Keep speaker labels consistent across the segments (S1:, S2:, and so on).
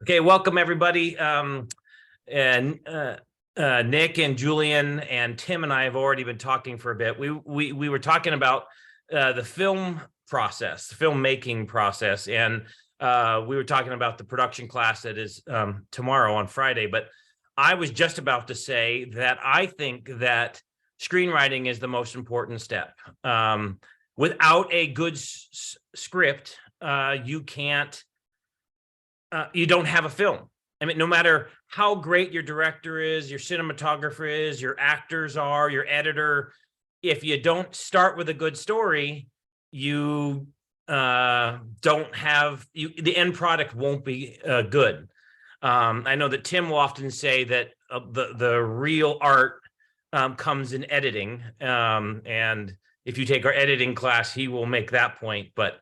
S1: Okay, welcome everybody. And Nick and Julian and Tim and I have already been talking for a bit. We were talking about the film process, the filmmaking process, and we were talking about the production class that is tomorrow on Friday. But I was just about to say that I think that screenwriting is the most important step. Without a good script, you can't. You don't have a film. I mean, no matter how great your director is, your cinematographer is, your actors are, your editor, if you don't start with a good story, you don't have the end product won't be good. I know that Tim will often say that the real art comes in editing, and if you take our editing class, he will make that point. But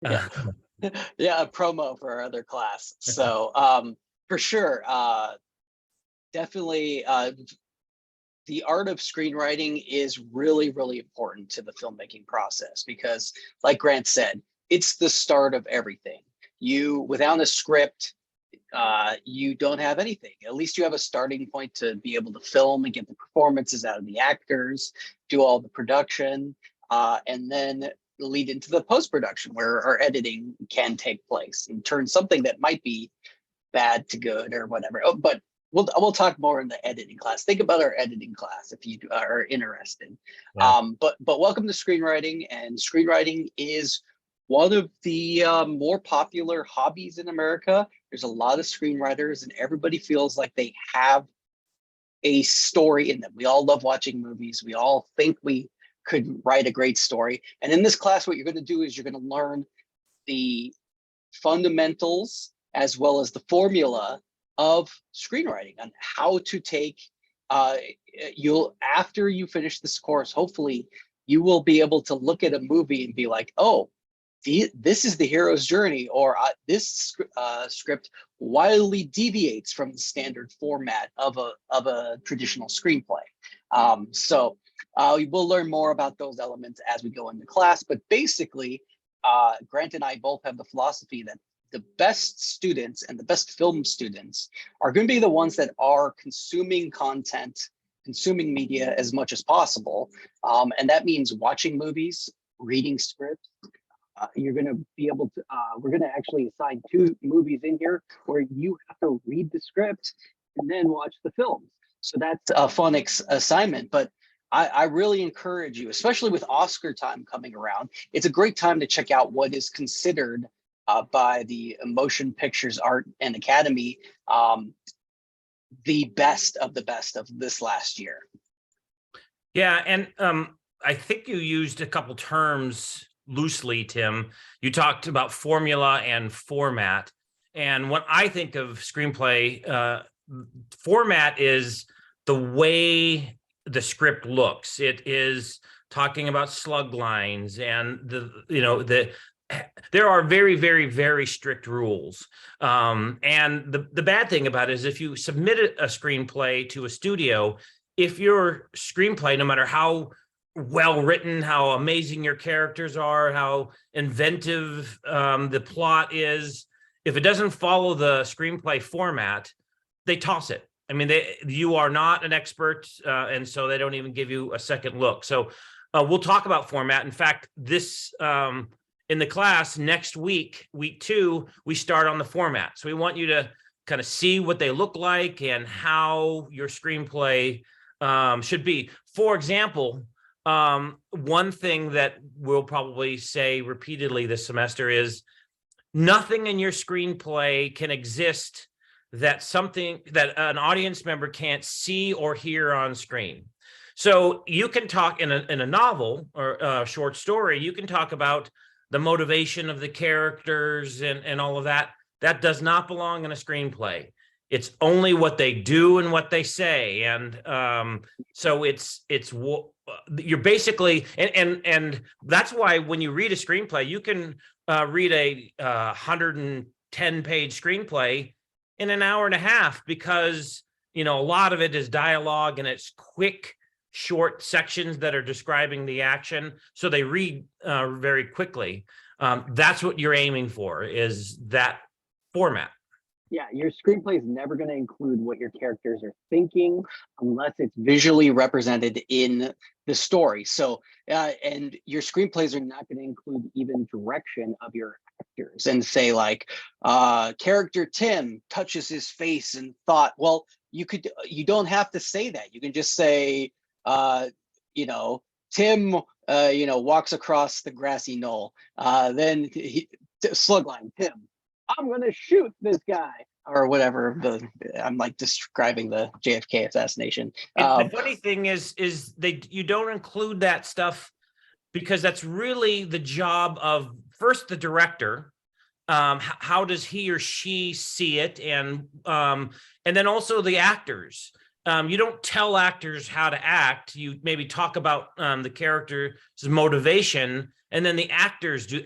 S2: Yeah. Yeah, a promo for our other class. So for sure, definitely the art of screenwriting is really, really important to the filmmaking process because, like Grant said, it's the start of everything. Without a script, you don't have anything. At least you have a starting point to be able to film and get the performances out of the actors, do all the production, and then lead into the post-production where our editing can take place and turn something that might be bad to good or whatever. Oh, but we'll talk more in the editing class. Think about our editing class if you are interested.
S1: yeah.
S2: But welcome to screenwriting, and screenwriting is one of the more popular hobbies in America. There's a lot of screenwriters, and everybody feels like they have a story in them. We all love watching movies. We all think we could write a great story. And in this class, what you're going to do is you're going to learn the fundamentals as well as the formula of screenwriting on how to take, after you finish this course, hopefully you will be able to look at a movie and be like, oh, this is the hero's journey, or this script wildly deviates from the standard format of a traditional screenplay. So we'll learn more about those elements as we go into class, but basically, Grant and I both have the philosophy that the best students and the best film students are going to be the ones that are consuming content, consuming media as much as possible. And that means watching movies, reading scripts. You're going to be able to, we're going to actually assign 2 movies in here where you have to read the script and then watch the films. So that's a fun assignment, but I really encourage you, especially with Oscar time coming around, it's a great time to check out what is considered by the Motion Pictures Art and Academy the best of this last year.
S1: Yeah, and I think you used a couple terms loosely, Tim. You talked about formula and format. And when I think of screenplay, format is the way the script looks. It is talking about slug lines and there are very, very, very strict rules. And the bad thing about it is if you submit a screenplay to a studio, if your screenplay, no matter how well written, how amazing your characters are, how inventive the plot is, if it doesn't follow the screenplay format, they toss it. I mean, you are not an expert, and so they don't even give you a second look. So we'll talk about format. In fact, this in the class next week, week 2, we start on the format. So we want you to kind of see what they look like and how your screenplay should be. For example, one thing that we'll probably say repeatedly this semester is nothing in your screenplay can exist that an audience member can't see or hear on screen. So you can talk in a novel or a short story, you can talk about the motivation of the characters and all of that. That does not belong in a screenplay. It's only what they do and what they say. And so you're basically, and that's why when you read a screenplay, you can read a 110-page screenplay in an hour and a half because, a lot of it is dialogue and it's quick, short sections that are describing the action. So they read very quickly. That's what you're aiming for, is that format.
S3: Yeah, your screenplay is never going to include what your characters are thinking unless it's
S2: Visually represented in the story. So, and your screenplays are not going to include even direction of your actors and say like, character Tim touches his face and thought. Well, you don't have to say that. You can just say, you know, Tim, walks across the grassy knoll. Then slugline, Tim, I'm gonna shoot this guy or whatever. I'm like describing the JFK assassination.
S1: And the funny thing is you don't include that stuff because that's really the job of first the director. How does he or she see it, and then also the actors. You don't tell actors how to act. You maybe talk about the character's motivation, and then the actors do.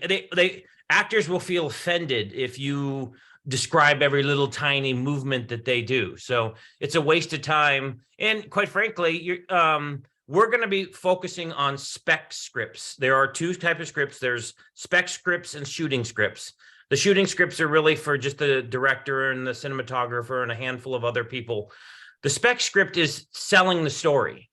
S1: Actors will feel offended if you describe every little tiny movement that they do. So it's a waste of time. And quite frankly, we're going to be focusing on spec scripts. There are two types of scripts. There's spec scripts and shooting scripts. The shooting scripts are really for just the director and the cinematographer and a handful of other people. The spec script is selling the story.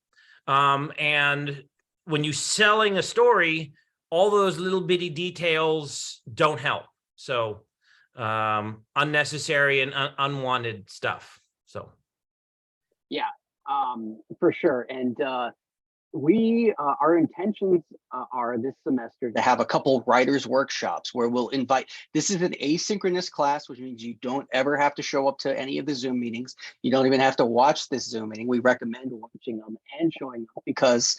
S1: And when you're selling a story, all those little bitty details don't help. So unnecessary and unwanted stuff. So
S3: yeah, for sure. And we our intentions are this semester
S2: to have a couple writers workshops where we'll invite. This is an asynchronous class, which means you don't ever have to show up to any of the Zoom meetings. You don't even have to watch this Zoom meeting. We recommend watching them and showing up because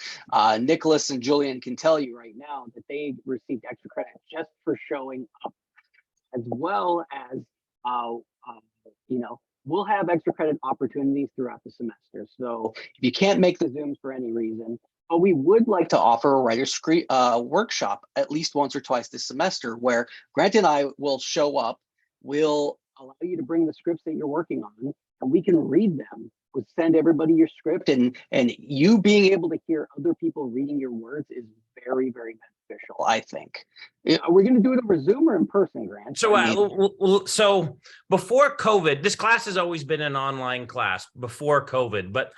S2: Nicholas and Julian can tell you right now that they received extra credit just for showing up, as well as we'll have extra credit opportunities throughout the semester. So if you can't make the Zooms for any reason, but we would like to offer a writer's workshop at least once or twice this semester where Grant and I will show up. We'll allow you to bring the scripts that you're working on and we can read them. We'll send everybody your script, and you being able to hear other people reading your words is very, very beneficial, I think. Are we going to do it over Zoom or in person, Grant?
S1: So, so before COVID, this class has always been an online class before COVID, but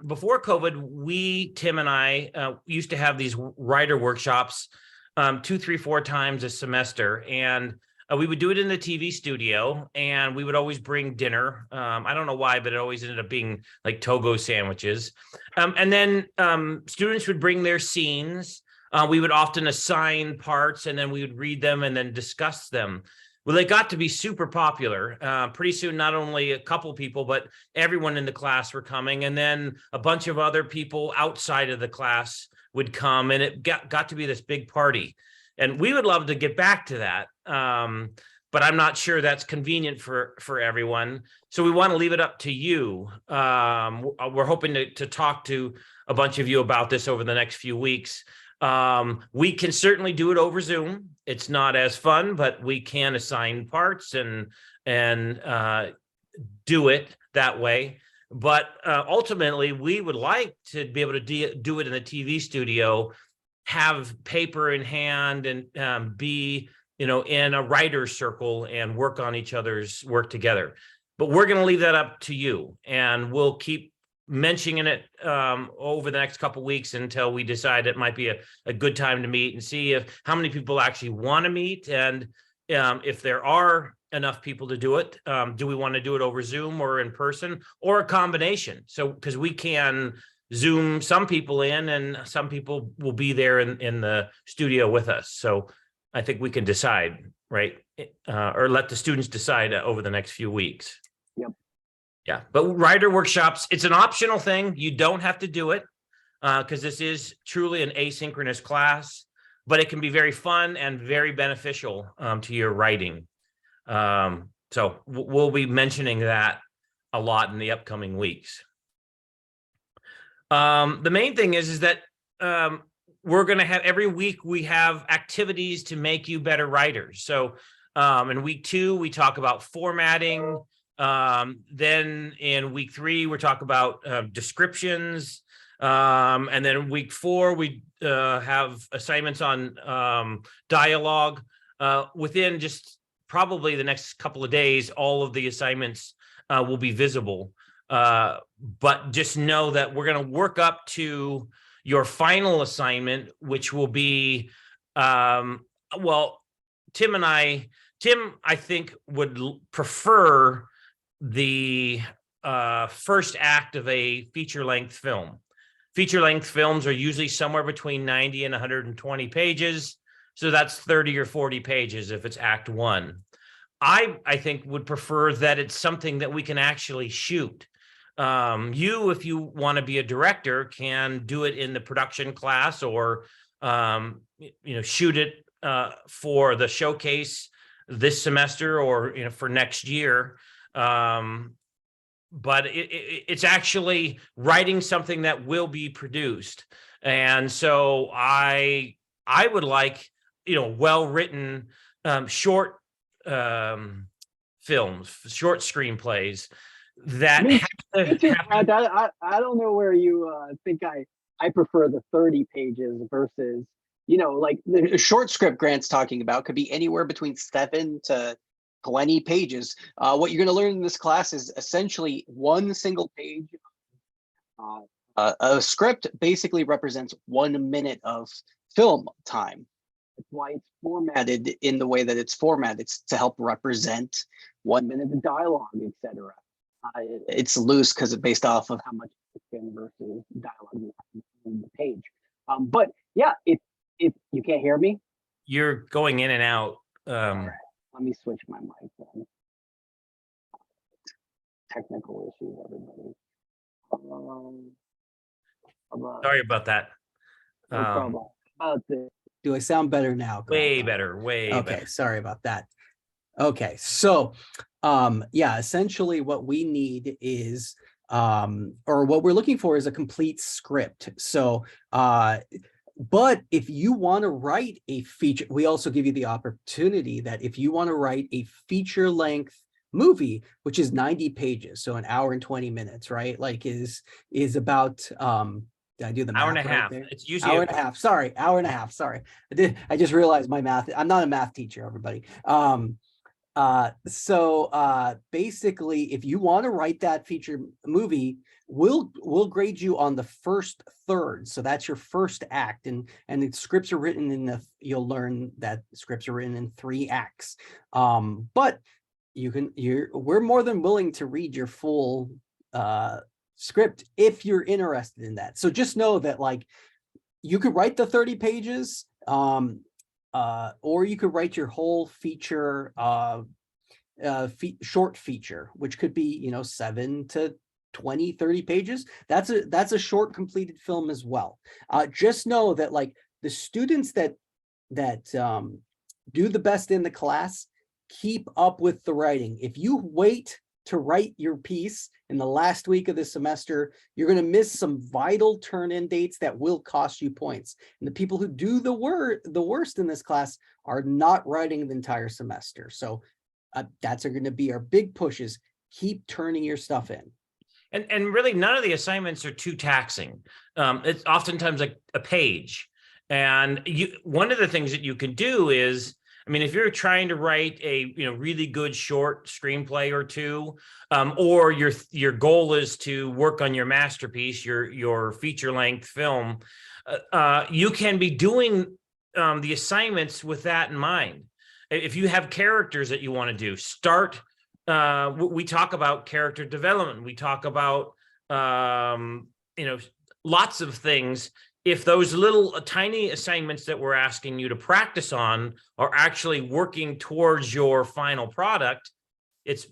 S1: before COVID, Tim and I used to have these writer workshops 2, 3, 4 times a semester, and we would do it in the TV studio, and we would always bring dinner. I don't know why, but it always ended up being like Togo sandwiches. And then students would bring their scenes. We would often assign parts, and then we would read them and then discuss them. Well, they got to be super popular. Pretty soon, not only a couple people, but everyone in the class were coming. And then a bunch of other people outside of the class would come, and it got to be this big party. And we would love to get back to that. But I'm not sure that's convenient for everyone. So we want to leave it up to you. We're hoping to talk to a bunch of you about this over the next few weeks. We can certainly do it over Zoom. It's not as fun, but we can assign parts and do it that way. But ultimately, we would like to be able to do it in the TV studio, have paper in hand, and be in a writer's circle and work on each other's work together. But we're going to leave that up to you, and we'll keep mentioning it over the next couple of weeks until we decide it might be a good time to meet and see how many people actually want to meet, and if there are enough people to do it. Do we want to do it over Zoom or in person or a combination? So because we can Zoom some people in and some people will be there in the studio with us. So I think we can decide, right? Or let the students decide over the next few weeks.
S3: Yep.
S1: Yeah, but writer workshops, it's an optional thing. You don't have to do it because this is truly an asynchronous class, but it can be very fun and very beneficial to your writing. So we'll be mentioning that a lot in the upcoming weeks. The main thing is that we're going to have every week we have activities to make you better writers. So in week 2, we talk about formatting. Then in week 3, we talk about descriptions. And then week 4, we have assignments on dialogue within just probably the next couple of days, all of the assignments will be visible. But just know that we're going to work up to your final assignment, which will be, well, Tim, I think would prefer the first act of a feature-length film. Feature-length films are usually somewhere between 90 and 120 pages. So that's 30 or 40 pages if it's act one. I think would prefer that it's something that we can actually shoot. If you want to be a director, can do it in the production class, or shoot it for the showcase this semester, or for next year. But it's actually writing something that will be produced. And so I would like, well-written short films, short screenplays that
S3: Me
S1: have
S3: too, Brad. I don't know where you think I prefer the 30 pages versus, like
S2: The short script Grant's talking about could be anywhere between 7 to 20 pages. What you're going to learn in this class is essentially one single page. A script basically represents 1 minute of film time. That's why it's formatted in the way that it's formatted. It's to help represent 1 minute of dialogue, etc. It's loose because it's based off of how much fiction versus dialogue you have on the page. But yeah, if you can't hear me,
S1: you're going in and out.
S3: all right, let me switch my mic then. Technical issues, everybody.
S1: Sorry about that.
S3: No problem. Do I sound better now?
S1: Way better, way
S3: Okay,
S1: better.
S3: sorry about that. Okay, so yeah, essentially what we need is or what we're looking for is a complete script. So but if you want to write a feature, we also give you the opportunity that if you want to write a feature length movie, which is 90 pages, so an hour and 20 minutes, right? Like is about did I do the math
S1: Hour and a
S3: right
S1: half.
S3: there?
S1: It's usually
S3: Hour and a half. Sorry, hour and a half. Sorry. I just realized my math. I'm not a math teacher, everybody. So basically, if you want to write that feature movie, we'll grade you on the first third. So that's your first act, and the scripts are written you'll learn that scripts are written in 3 acts. But we're more than willing to read your full script if you're interested in that. So just know that, like, you could write the 30 pages, or you could write your whole feature, short feature, which could be 7 to 20, 30 pages. That's a short completed film as well. Just know that, like, the students that do the best in the class keep up with the writing. If you wait to write your piece in the last week of the semester, you're going to miss some vital turn-in dates that will cost you points. And the people who do the worst in this class are not writing the entire semester. So that's going to be our big pushes. Keep turning your stuff in.
S1: And really, none of the assignments are too taxing. It's oftentimes like a page. And one of the things that you can do is, I mean, if you're trying to write a really good short screenplay or two, or your goal is to work on your masterpiece, your feature length film, you can be doing the assignments with that in mind. If you have characters that you want to do, start. We talk about character development. We talk about lots of things. If those little tiny assignments that we're asking you to practice on are actually working towards your final product,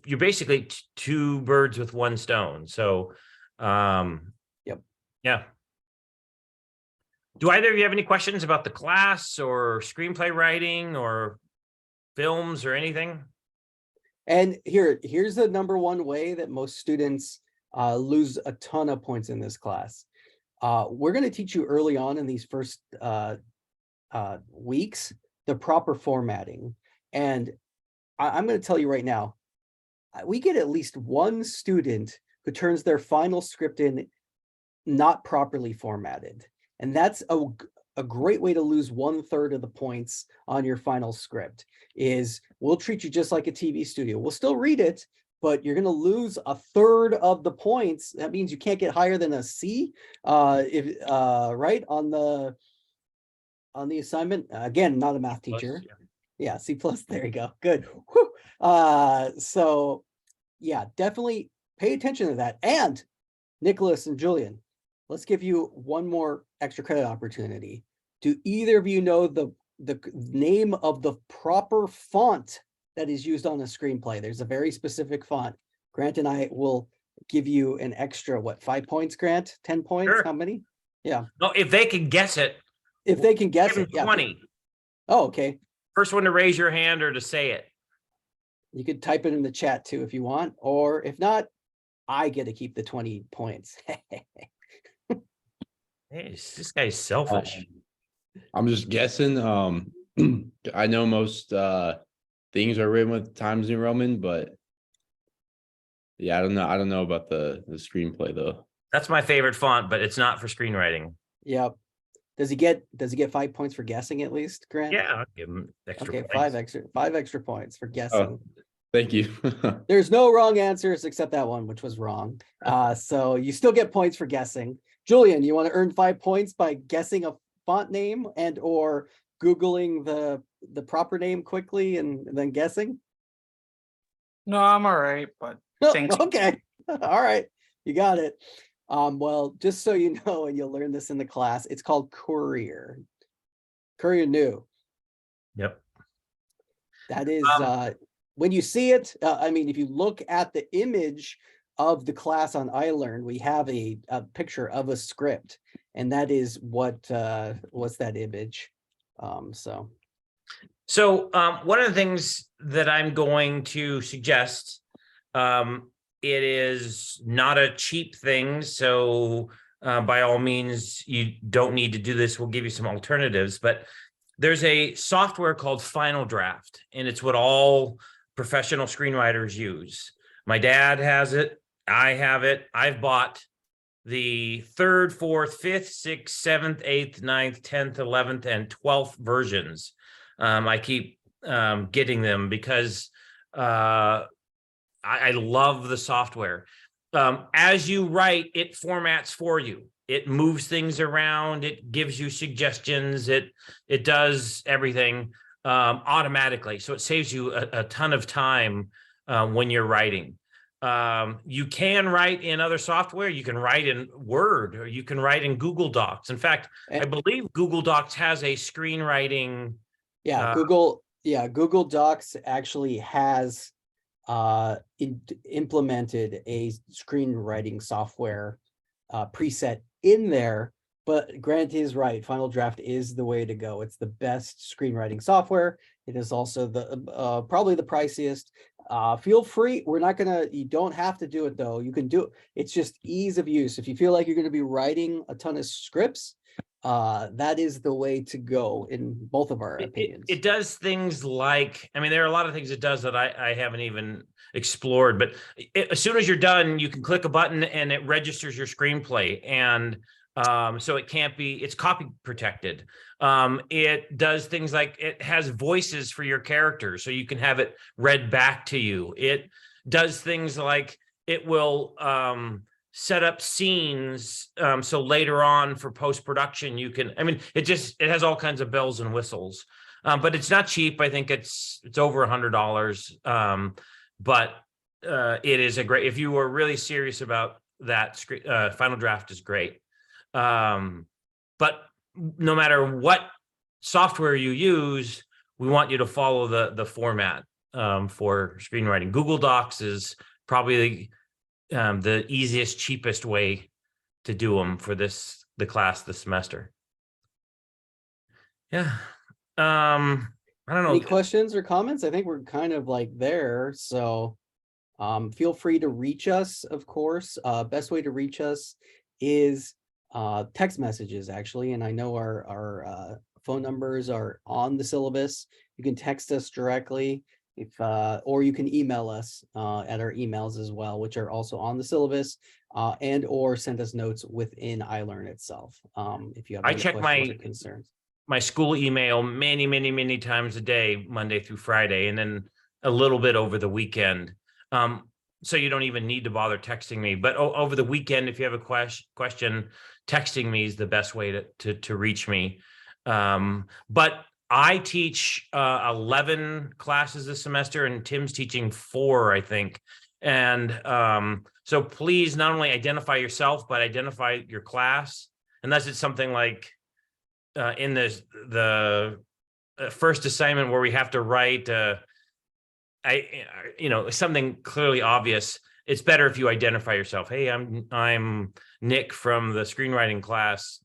S1: you're basically 2 birds with 1 stone. So,
S3: yep.
S1: Yeah. Do either of you have any questions about the class or screenplay writing or films or anything?
S3: And here's the number one way that most students lose a ton of points in this class. We're going to teach you early on in these first weeks the proper formatting. And I'm going to tell you right now, we get at least 1 student who turns their final script in not properly formatted. And that's a great way to lose 1/3 of the points on your final script is we'll treat you just like a TV studio. We'll still read it, but you're going to lose 1/3 of the points. That means you can't get higher than a C, if right on the assignment. Again, not a math teacher. Yeah, C plus. There you go. Good. Whew. So yeah, definitely pay attention to that. And Nicholas and Julian, let's give you one more extra credit opportunity. Do either of you know the name of the proper font that is used on a screenplay? There's a very specific font. Grant and I will give you an extra, what, 5 points, Grant? 10 points?
S1: Sure.
S3: How many? Yeah.
S1: No, if they can guess it,
S3: If they can guess
S1: give
S3: it.
S1: them
S3: Yeah.
S1: 20.
S3: Oh, okay.
S1: First one to raise your hand or to say it.
S3: You could type it in the chat too if you want, or if not, I get to keep the 20 points.
S1: Hey, this guy's selfish.
S4: I'm just guessing. I know most things are written with Times New Roman, but yeah, I don't know. I don't know about the screenplay though.
S1: That's my favorite font, but it's not for screenwriting.
S3: Yep. Does he get 5 points for guessing at least, Grant?
S1: Yeah, I'll give him extra
S3: Okay,
S1: points.
S3: 5 extra points for guessing.
S4: Thank you.
S3: There's no wrong answers except that one, which was wrong. So you still get points for guessing. Julian, you want to earn 5 points by guessing a font name and or Googling the proper name quickly and then guessing?
S5: No, I'm all right, but thanks.
S3: Okay. All right. You got it. Well, just so you know, and you'll learn this in the class, it's called Courier. Courier New.
S1: Yep.
S3: That is when you see it, I mean, if you look at the image of the class on iLearn, we have a picture of a script, and that is what's that image.
S1: So one of the things that I'm going to suggest, it is not a cheap thing. So by all means, you don't need to do this. We'll give you some alternatives, but there's a software called Final Draft, and it's what all professional screenwriters use. My dad has it. I have it. I've bought the 3rd, 4th, 5th, 6th, 7th, 8th, 9th, 10th, 11th, and 12th versions. I keep getting them because I love the software. As you write, it formats for you. It moves things around. It gives you suggestions. It does everything automatically. So it saves you a ton of time when you're writing. You can write in other software. You can write in Word, or you can write in Google Docs. In fact, I believe Google Docs has a screenwriting.
S3: Yeah, Google Docs actually has implemented a screenwriting software preset in there, but Grant is right. Final Draft is the way to go. It's the best screenwriting software. It is also the probably the priciest. Feel free. You don't have to do it though. You can do it. It's just ease of use. If you feel like you're going to be writing a ton of scripts, that is the way to go in both of our opinions.
S1: It does things like, I mean, there are a lot of things it does that I haven't even explored, but as soon as you're done, you can click a button and it registers your screenplay. And so it's copy protected. It does things like it has voices for your characters, so you can have it read back to you. It does things like it will set up scenes so later on for post-production you can, I mean, it has all kinds of bells and whistles, but it's not cheap. I think it's over $100, but it is a great, if you were really serious about that, Final Draft is great. But no matter what software you use, we want you to follow the format for screenwriting. Google Docs is probably the easiest, cheapest way to do them for the class this semester. Yeah. I don't know.
S3: Any questions or comments? I think we're kind of like there. So feel free to reach us, of course. Best way to reach us is text messages, actually. And I know our phone numbers are on the syllabus. You can text us directly. If or you can email us at our emails as well, which are also on the syllabus, and or send us notes within iLearn itself. If you have
S1: I
S3: any
S1: check
S3: questions or concerns.
S1: my school email many times a day, Monday through Friday, and then a little bit over the weekend. So you don't even need to bother texting me. But over the weekend, if you have a question, texting me is the best way to reach me. But I teach 11 classes this semester, and Tim's teaching 4, I think. And so please not only identify yourself, but identify your class. Unless it's something like in the first assignment where we have to write something clearly obvious. It's better if you identify yourself. Hey, I'm Nick from the screenwriting class.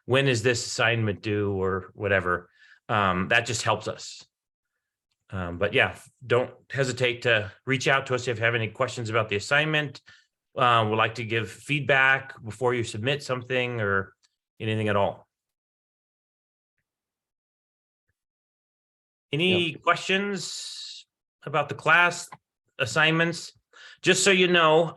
S1: When is this assignment due, or whatever? That just helps us. But yeah, don't hesitate to reach out to us if you have any questions about the assignment. Would like to give feedback before you submit something or anything at all. Any questions about the class assignments? Just so you know,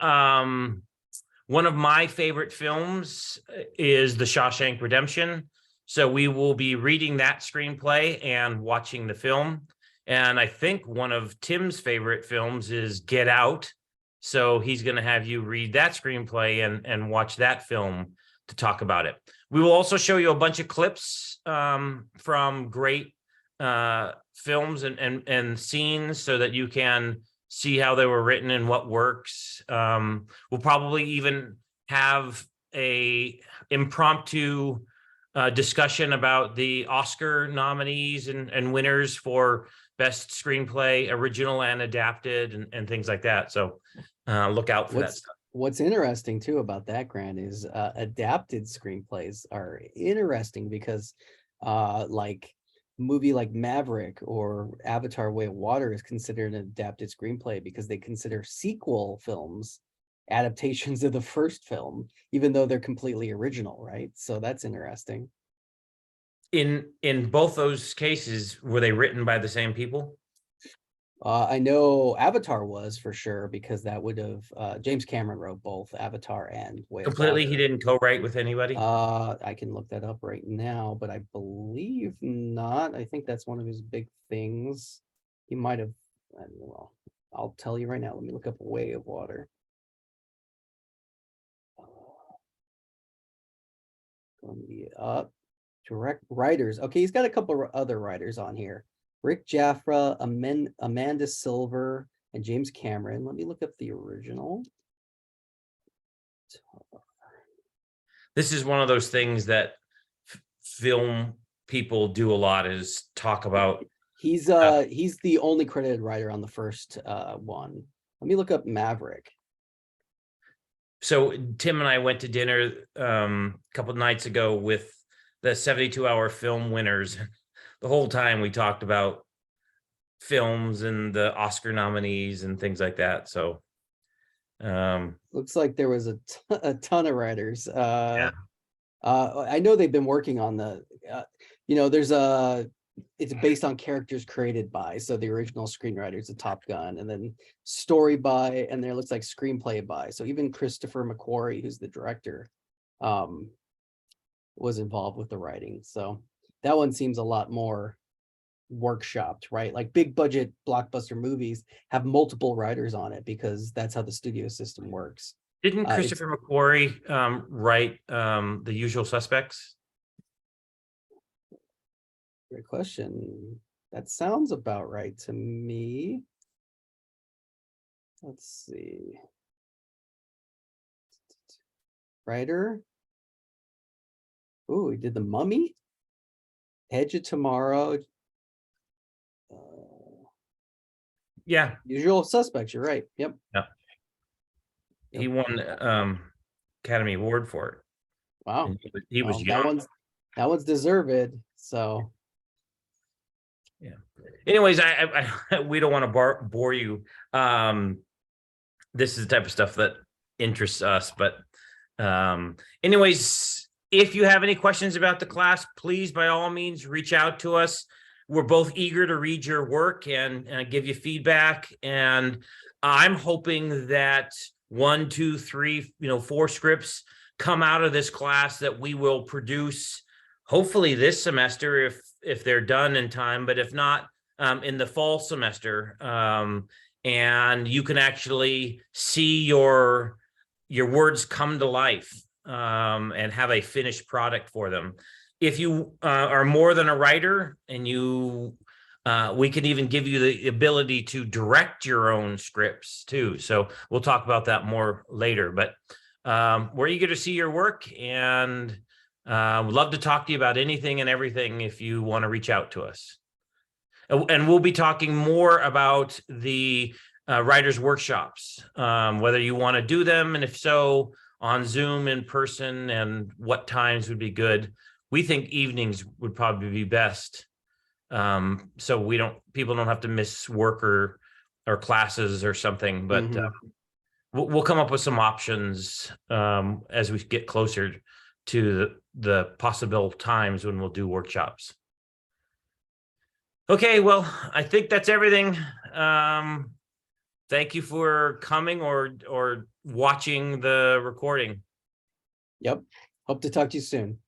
S1: one of my favorite films is The Shawshank Redemption. So we will be reading that screenplay and watching the film. And I think one of Tim's favorite films is Get Out. So he's going to have you read that screenplay and watch that film to talk about it. We will also show you a bunch of clips from great films and scenes so that you can see how they were written and what works. We'll probably even have a impromptu discussion about the Oscar nominees and winners for best screenplay, original and adapted, and things like that. So look out for that stuff.
S3: What's interesting too about that, Grant, is adapted screenplays are interesting because like movie like Maverick or Avatar: Way of Water is considered an adapted screenplay because they consider sequel films adaptations of the first film, even though they're completely original, right? So that's interesting.
S1: In both those cases, were they written by the same people?
S3: I know Avatar was for sure, because that would have James Cameron wrote both Avatar and Way of
S1: Completely, he
S3: Water.
S1: didn't co-write with anybody?
S3: I can look that up right now, but I believe not. I think that's one of his big things. He might have, well, I'll tell you right now. Let me look up Way of Water. Going to be up. Direct writers. Okay, he's got a couple of other writers on here. Rick Jaffra, Amanda Silver, and James Cameron. Let me look up the original.
S1: This is one of those things that film people do a lot, is talk about.
S3: He's the only credited writer on the first one. Let me look up Maverick.
S1: So Tim and I went to dinner a couple of nights ago with the 72-hour film winners. The whole time we talked about films and the Oscar nominees and things like that. So
S3: looks like there was a ton of writers.
S1: Yeah.
S3: I know they've been working on the there's it's based on characters created by, so the original screenwriters of Top Gun, and then story by, and there looks like screenplay by. So even Christopher McQuarrie, who's the director, was involved with the writing. So that one seems a lot more workshopped, right? Like big budget blockbuster movies have multiple writers on it because that's how the studio system works.
S1: Didn't Christopher McQuarrie write The Usual Suspects?
S3: Great question. That sounds about right to me. Let's see. Writer. Oh, he did The Mummy, Edge of Tomorrow.
S1: Yeah.
S3: Usual Suspects. You're right. Yep.
S1: Yeah. He won Academy Award for it.
S3: Wow.
S1: And he was
S3: Well,
S1: young.
S3: that one's deserved. So.
S1: Yeah. Anyways, we don't want to bore you. This is the type of stuff that interests us. But anyways, if you have any questions about the class, please, by all means, reach out to us. we're both eager to read your work and give you feedback. And I'm hoping that 1, 2, 3, 4 scripts come out of this class that we will produce hopefully this semester if they're done in time, but if not, in the fall semester. And you can actually see your words come to life and have a finished product for them. If you are more than a writer and we can even give you the ability to direct your own scripts too. So we'll talk about that more later, but we're eager to see your work and would love to talk to you about anything and everything if you want to reach out to us. And we'll be talking more about the writers' workshops, whether you want to do them, and if so, on Zoom, in person, and what times would be good. We think evenings would probably be best, so people don't have to miss work or classes or something. But we'll come up with some options as we get closer to the possible times when we'll do workshops. Okay, well, I think that's everything. Thank you for coming or watching the recording.
S3: Yep. Hope to talk to you soon.